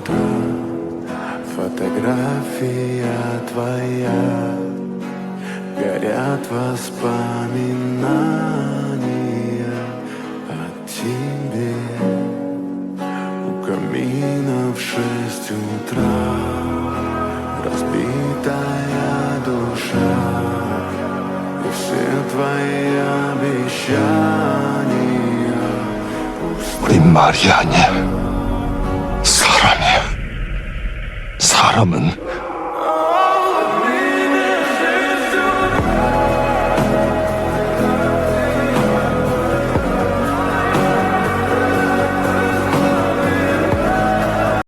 утра. Фотография твоя, горят воспоминания о тебе. У камина в 6 утра разбитая душа, и все твои обещания пусты. 우린 말이 아니야. 사람이야. 사람은